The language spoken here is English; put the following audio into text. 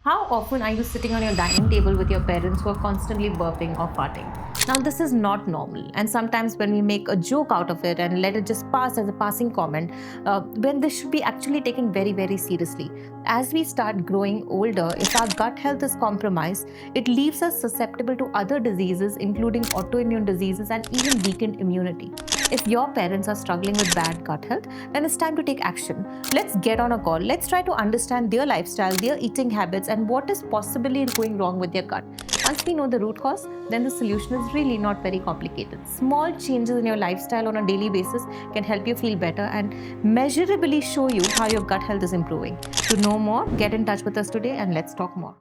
How often are you sitting on your dining table with your parents who are constantly burping or farting? Now, this is not normal, and sometimes when we make a joke out of it and let it just pass as a passing comment, when this should be actually taken very, very seriously. As we start growing older, if our gut health is compromised, it leaves us susceptible to other diseases, including autoimmune diseases and even weakened immunity. If your parents are struggling with bad gut health, then it's time to take action. Let's get on a call. Let's try to understand their lifestyle, their eating habits, and what is possibly going wrong with their gut. Once we know the root cause, then the solution is really not very complicated. Small changes in your lifestyle on a daily basis can help you feel better and measurably show you how your gut health is improving. To know more, get in touch with us today and let's talk more.